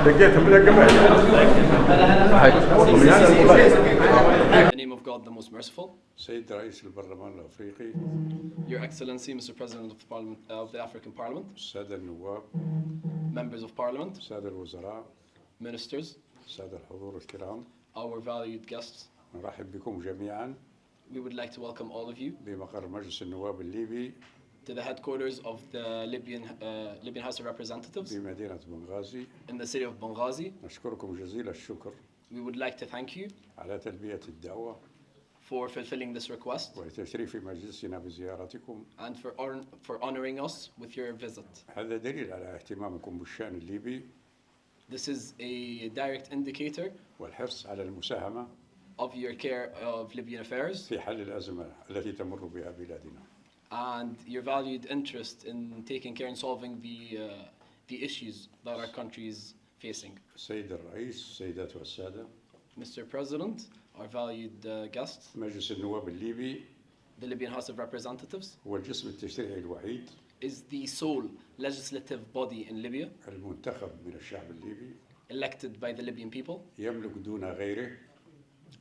the name of God, the most merciful. سيد رئيس البرلمان الأفريقي. Your Excellency, Mr. President of the Parliament of the African Parliament. السادة النواب. Members of Parliament. السادة الوزراء. Ministers. السادة الحضور الكرام. Our valued guests. نرحب بكم جميعا. We would like to welcome all of you. بمقر مجلس النواب الليبي. To the headquarters of the Libyan House of Representatives. بمدينة بنغازي. In the city of Benghazi. نشكركم جزيل الشكر. We would like to thank you. على تلبية الدعوة. For fulfilling this request. وتشريف مجلسنا بزيارتكم. And for honoring us with your visit. هذا دليل على اهتمامكم بالشأن الليبي. This is a direct indicator. والحرص على المساهمة. Of your care of Libyan affairs. في حل الأزمة التي تمر بها بلادنا. And your valued interest in taking care in solving the issues that our country is facing. سيد الرئيس، السيدات والسادة. Mr. President, our valued guests. مجلس النواب الليبي. The Libyan House of Representatives. هو الجسم التشريعي الوحيد. Is the sole legislative body in Libya. المنتخب من الشعب الليبي. Elected by the Libyan people. يملك دون غيره.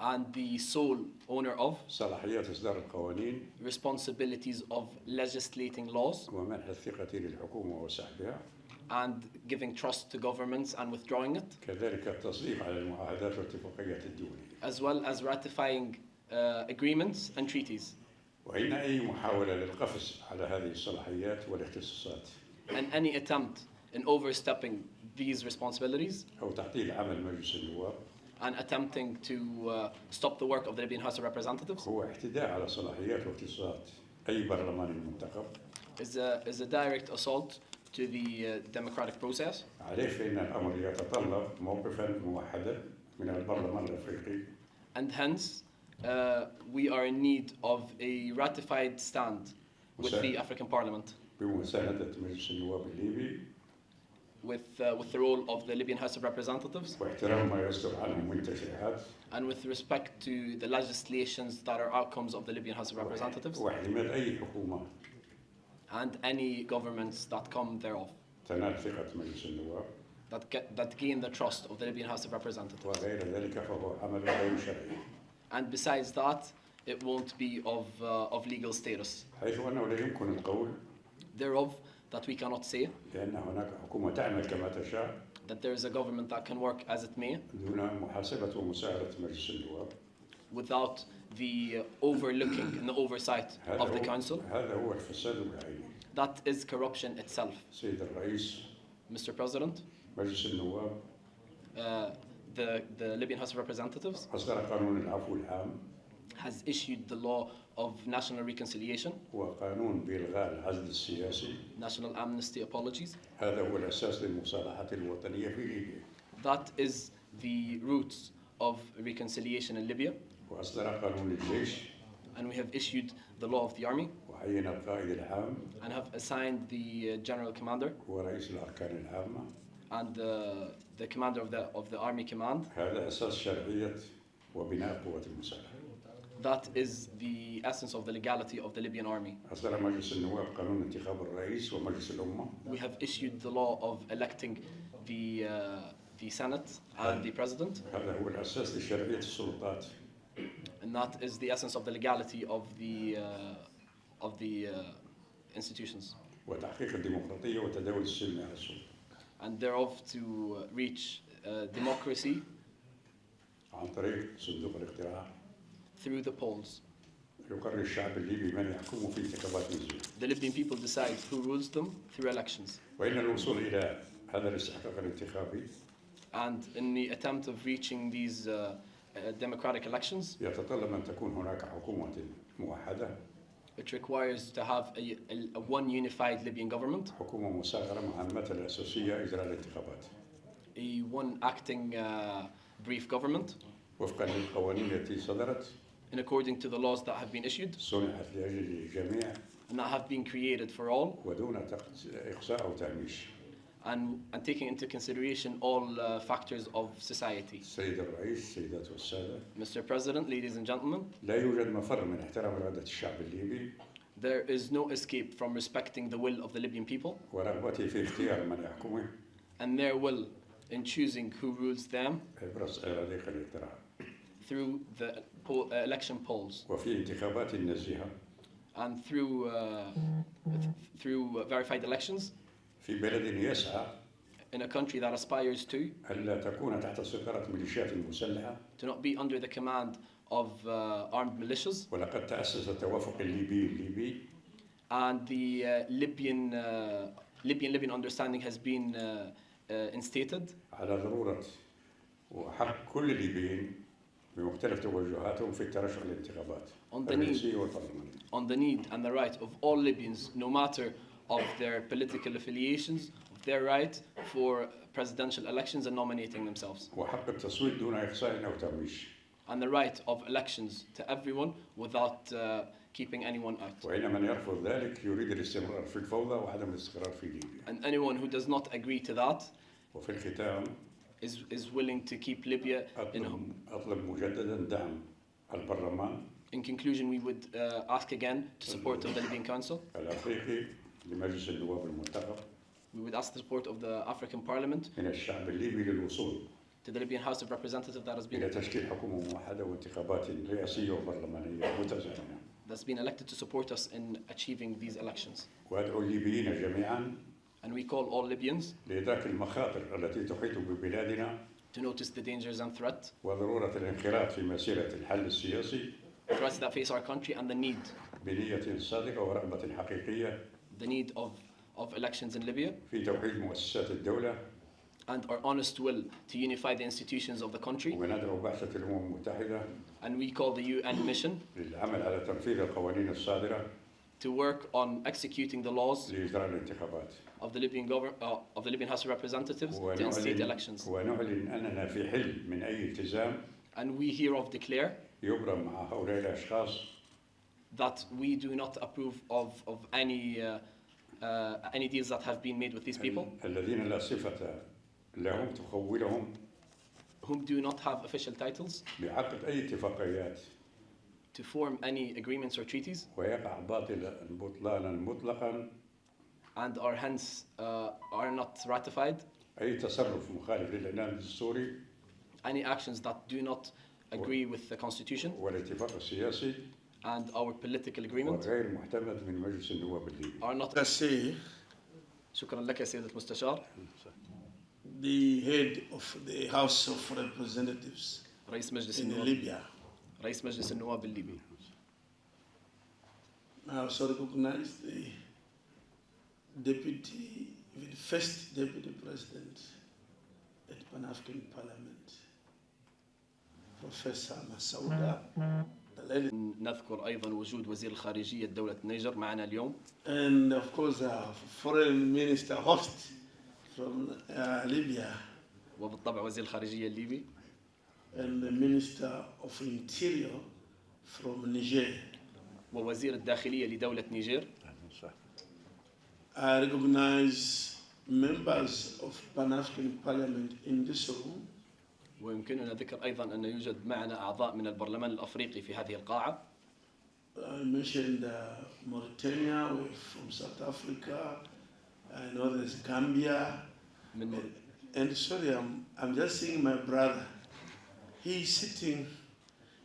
And the sole owner of صلاحيات إصدار القوانين. Responsibilities of legislating laws. ومنح الثقة للحكومة وسحبها. And giving trust to governments and withdrawing it. كذلك التصديق على المعاهدات والاتفاقيات الدولية. As well as ratifying agreements and treaties. وأين أي محاولة للقفز على هذه الصلاحيات والاختصاصات. And any attempt in overstepping these responsibilities. أو تعطيل عمل مجلس النواب. And attempting to stop the work of the Libyan House of Representatives. هو اعتداء على صلاحيات واختصاصات أي برلمان منتخب. Is a direct assault to the democratic process. عليه فإن الأمر يتطلب موقفا موحدا من البرلمان الأفريقي. And hence, we are in need of a ratified stand with the African Parliament. بمساندة مجلس النواب الليبي. With the role of the Libyan House of Representatives. واحترام ما يصدر عنه من تشريعات. And with respect to the legislations that are outcomes of the Libyan House of Representatives. وحماية أي حكومة. And any governments that come thereof. تنال ثقة مجلس النواب. That gain the trust of the Libyan House of Representatives. وغير ذلك فهو عمل غير شرعي. And besides that, it won't be of legal status. حيث أنه لا يمكن القول. Thereof, that we cannot say. لأن هناك حكومة تعمل كما تشاء. That there is a government that can work as it may. دون محاسبة ومساعدة مجلس النواب. Without the overlooking and the oversight of the council. هذا هو الفساد العيني. That is corruption itself. سيد الرئيس. Mr. President. مجلس النواب. The Libyan House of Representatives. أصدر قانون العفو العام. Has issued the law of national reconciliation. وقانون بإلغاء العزل السياسي. National amnesty apologies. هذا هو الأساس للمصالحة الوطنية في ليبيا. That is the roots of reconciliation in Libya. وأصدر قانون الجيش. And we have issued the law of the army. وعين القائد العام. And have assigned the general commander. ورئيس الأركان العامة. And the commander of the army command. هذا أساس شرعية وبناء قوة المساعدة. That is the essence of the legality of the Libyan army. أصدر مجلس النواب قانون انتخاب الرئيس ومجلس الأمة. We have issued the law of electing the Senate and the President. هذا هو الأساس لشرعية السلطات. And that is the essence of the legality of the institutions. وتحقيق الديمقراطية وتداول السلم على السلطة. And thereof to reach democracy. عن طريق صندوق الاقتراع. Through the polls. يقرر الشعب الليبي من يحكمه في انتخابات نزول. The Libyan people decide who rules them through elections. وإن الوصول إلى هذا الاستحقاق الانتخابي. And in the attempt of reaching these democratic elections. يتطلب أن تكون هناك حكومة موحدة. It requires to have a one unified Libyan government. حكومة مصغرة مهمتها الأساسية إجراء الانتخابات. A one acting brief government. وفقا للقوانين التي صدرت. In according to the laws that have been issued. صنعت لأجل الجميع. And that have been created for all. ودون إقصاء أو تهميش. And taking into consideration all factors of society. سيد الرئيس، سيدات والسادة. Mr. President, ladies and gentlemen. لا يوجد مفر من احترام إرادة الشعب الليبي. There is no escape from respecting the will of the Libyan people. ورغبته في اختيار من يحكمه. And their will in choosing who rules them عبر صناديق الاقتراع through the election polls وفي انتخابات نزيهة and through verified elections في بلد يسعى in a country that aspires to ألا تكون تحت سيطرة ميليشيات مسلحة not be under the command of armed militias. ولقد تأسس التوافق الليبي And the Libyan understanding has been instated على ضرورة وحق كل الليبيين بمختلف توجهاتهم في الترشح للانتخابات الرئاسية والبرلمانية. on the need and the right of all Libyans, no matter of their political affiliations, of their right for presidential elections and nominating themselves. وحق التصويت دون إقصاء أو تهميش. And the right of elections to everyone without keeping anyone out. وإن من يرفض ذلك يريد الاستمرار في الفوضى وعدم الاستقرار في ليبيا. And anyone who does not agree to that وفي الختام is willing to keep Libya in home. أطلب مجددا دعم البرلمان. In conclusion, we would ask again to support of the Libyan Council. الأفريقي لمجلس النواب المنتخب. We would ask the support of the African Parliament. من الشعب الليبي للوصول. To the Libyan House of Representatives that has been. إلى تشكيل حكومة موحدة وانتخابات رئاسية وبرلمانية متزامنة. That's been elected to support us in achieving these elections. وأدعو الليبيين جميعا. And we call all Libyans لإدراك المخاطر التي تحيط ببلادنا. to notice the dangers and threat. وضرورة الانخراط في مسيرة الحل السياسي. Threats that face our country and the need. بنية صادقة ورغبة حقيقية. The need of elections in Libya. في توحيد مؤسسات الدولة. And our honest will to unify the institutions of the country. وندعو بعثة الأمم المتحدة. And we call the UN mission. للعمل على تنفيذ القوانين الصادرة. To work on executing the laws. لإجراء الانتخابات. Of the Libyan House of Representatives to instate elections. ونعلن أننا في حل من أي التزام. And we hereof declare. يبرم مع هؤلاء الأشخاص. That we do not approve of any deals that have been made with these people. الذين لا صفة لهم تخولهم. Whom do not have official titles. بعقد أي اتفاقيات. To form any agreements or treaties. ويقع بطلانا مطلقا. And are hence are not ratified. أي تصرف مخالف للإعلان الدستوري. Any actions that do not agree with the constitution. والاتفاق السياسي. And our political agreement. وغير معتمد من مجلس النواب الليبي. Are not. شكرا لك يا سيد المستشار. The head of the House of Representatives رئيس مجلس in النواب. Libya. رئيس مجلس النواب الليبي. I also recognize the first deputy president at Pan-African Parliament, Professor Masouda. نذكر أيضا وجود وزير الخارجية دولة النيجر معنا اليوم. And of course, Foreign Minister host from Libya. وبالطبع وزير الخارجية الليبي. And the Minister of Interior from Niger. ووزير الداخلية لدولة نيجر. I recognize members of Pan-African Parliament in this room. ويمكننا ذكر أيضا أن يوجد معنا أعضاء من البرلمان الأفريقي في هذه القاعة. I mentioned Mauritania, from South Africa. I know there's Gambia. And sorry, I'm just seeing my brother. He's sitting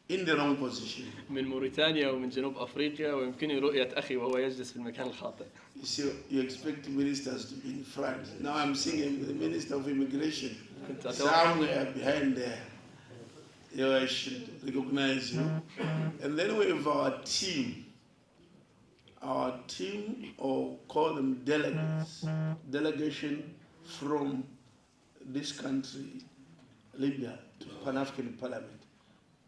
in the wrong position. من موريتانيا ومن جنوب أفريقيا ويمكنني رؤية أخي وهو يجلس في المكان الخاطئ. You see, you expect ministers to be in front. Now I'm seeing the Minister of Immigration somewhere behind there. I should recognize you. And then we have our team, or call them delegates, delegation from this country, Libya, to Pan-African Parliament.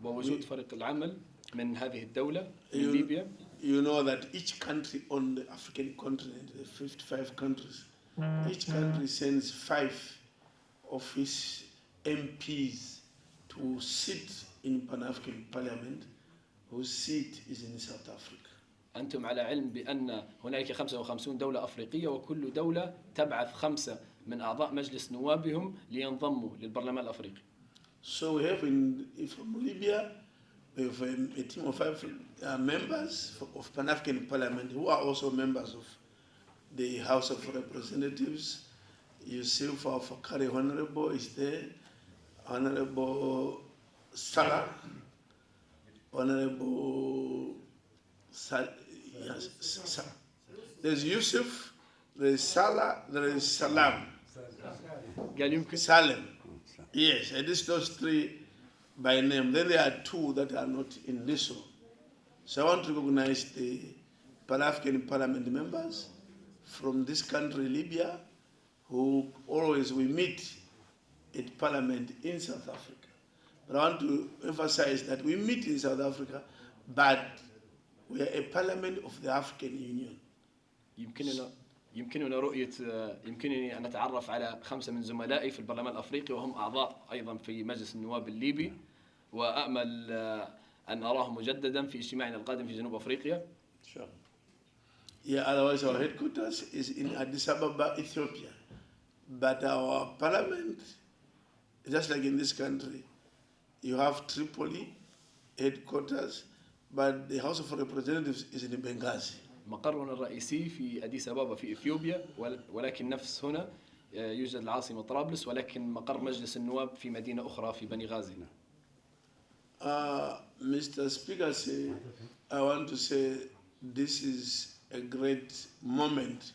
ووجود فريق العمل من هذه الدولة من ليبيا. You know that each country on the African continent, the 55 countries, each country sends 5 of its MPs to sit in Pan-African Parliament, whose seat is in South Africa. أنتم على علم بأن هناك 55 دولة أفريقية وكل دولة تبعث 5 من أعضاء مجلس نوابهم لينضموا للبرلمان الأفريقي. So we have from Libya, we have a team of 5 members of Pan-African Parliament who are also members of the House of Representatives, Yusuf Fakari Honorable is there, Honorable Salah, Honorable there's Yusuf, there's Salah, there is Salam. Salem. Yes, at least those three by name. Then there are two that are not in this one. So I want to recognize the Pan-African Parliament members from this country, Libya, who always we meet at Parliament in South Africa. But I want to emphasize that we meet in South Africa, but we are a Parliament of the African Union. يمكنني أن أتعرف على 5 من زملائي في البرلمان الأفريقي وهم أعضاء أيضا في مجلس النواب الليبي، وأأمل أن أراهم مجددا في اجتماعنا القادم في جنوب أفريقيا. Sure. Yeah, otherwise our headquarters is in Addis Ababa, Ethiopia. But our parliament, just like in this country, you have Tripoli headquarters, but the House of Representatives is in Benghazi. مقرنا الرئيسي في أديس أبابا في إثيوبيا، ولكن نفس هنا يوجد العاصمة طرابلس، ولكن مقر مجلس النواب في مدينة أخرى في بنغازي. Mr. Speaker, I want to say this is a great moment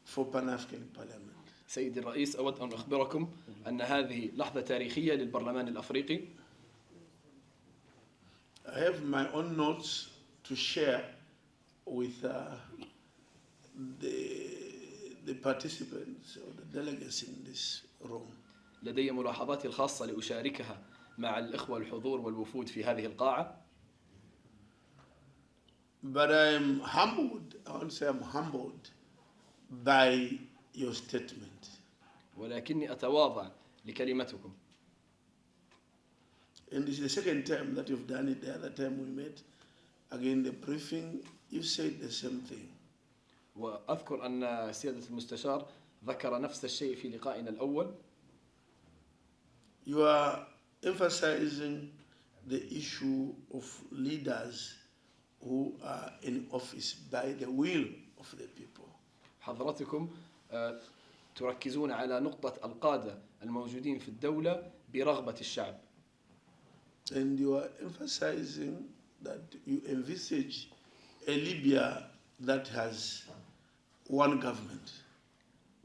for Pan-African Parliament. سيدي الرئيس، أود أن أخبركم أن هذه لحظة تاريخية للبرلمان الأفريقي. I have my own notes to share with the participants or the delegates in this room. لدي ملاحظاتي الخاصة لأشاركها مع الإخوة الحضور والوفود في هذه القاعة. But I'm humbled, I want to say I'm humbled by your statement. ولكني أتواضع لكلمتكم. And this is the second time that you've done it. The other time we met, again the briefing, you said the same thing. وأذكر أن سيادة المستشار ذكر نفس الشيء في لقائنا الأول. You are emphasizing the issue of leaders who are in office by the will of the people. حضرتكم تركزون على نقطة القادة الموجودين في الدولة برغبة الشعب. And you are emphasizing that you envisage a Libya that has one government.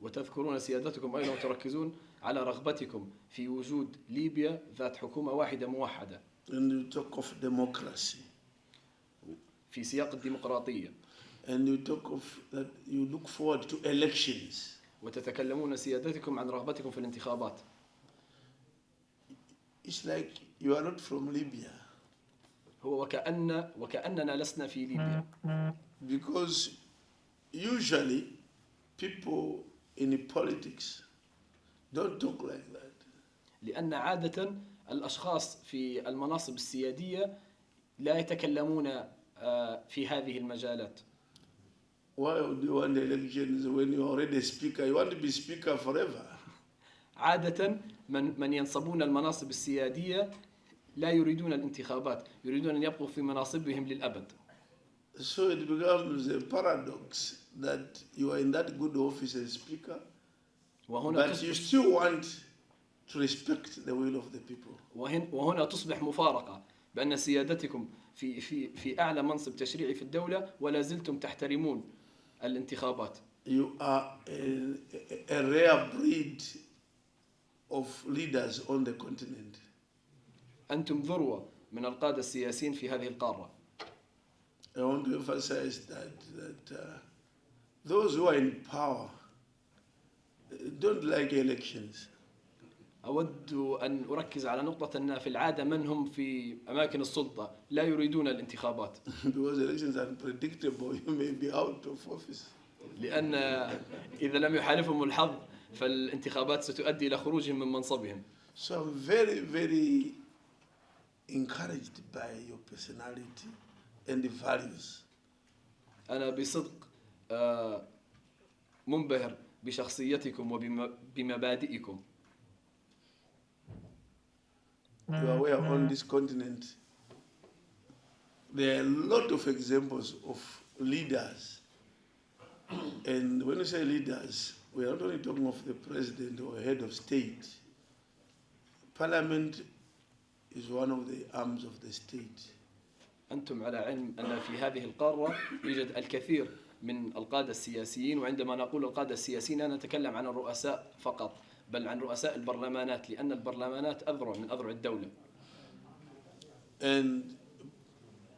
وتذكرون سيادتكم أيضا تركزون على رغبتكم في وجود ليبيا ذات حكومة واحدة موحدة. And you talk of democracy. في سياق الديمقراطية. And you talk of that you look forward to elections. وتتكلمون سيادتكم عن رغبتكم في الانتخابات. It's like you are not from Libya. هو وكأننا لسنا في ليبيا. Because usually people in politics don't talk like that. لأن عادة الأشخاص في المناصب السيادية لا يتكلمون في هذه المجالات. Why would you want elections when you're already a speaker? You want to be speaker forever. عادة من ينصبون المناصب السيادية لا يريدون الانتخابات، يريدون أن يبقوا في مناصبهم للأبد. So it becomes a paradox that you are in that good office as speaker, but you still want to respect the will of the people. وهنا تصبح مفارقة بأن سيادتكم في أعلى منصب تشريعي في الدولة ولا زلتم تحترمون الانتخابات. You are a rare breed of leaders on the continent. أنتم ذروة من القادة السياسيين في هذه القارة. I want to emphasize that those who are in power don't like elections. أود أن أركز على نقطة أن في العادة من هم في أماكن السلطة لا يريدون الانتخابات. Because elections are unpredictable, you may be out of office. لأن إذا لم يحالفهم الحظ فالانتخابات ستؤدي إلى خروجهم من منصبهم. So I'm very, very encouraged by your personality and the values. أنا بصدق منبهر بشخصيتكم وبمبادئكم. You are aware on this continent there are a lot of examples of leaders, and when you say leaders, we are not only talking of the president or head of state. Parliament is one of the arms of the state. أنتم على علم أن في هذه القارة يوجد الكثير من القادة السياسيين، وعندما نقول القادة السياسيين لا نتكلم عن الرؤساء فقط، بل عن رؤساء البرلمانات، لأن البرلمانات أذرع من أذرع الدولة. And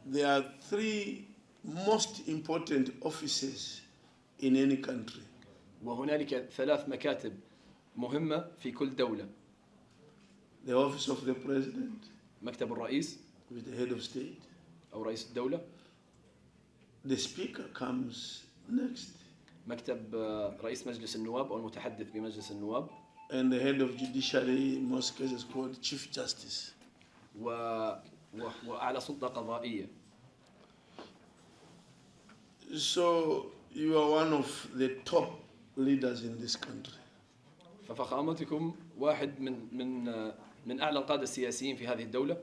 there are three most important offices in any country. وهنالك 3 مكاتب مهمة في كل دولة. The office of the president, مكتب الرئيس with the head of state. أو رئيس الدولة. The speaker comes next. مكتب رئيس مجلس النواب أو المتحدث بمجلس النواب. And the head of judiciary, in most cases called chief justice. وأعلى سلطة قضائية. So you are one of the top leaders in this country. ففخامتكم واحد من أعلى القادة السياسيين في هذه الدولة.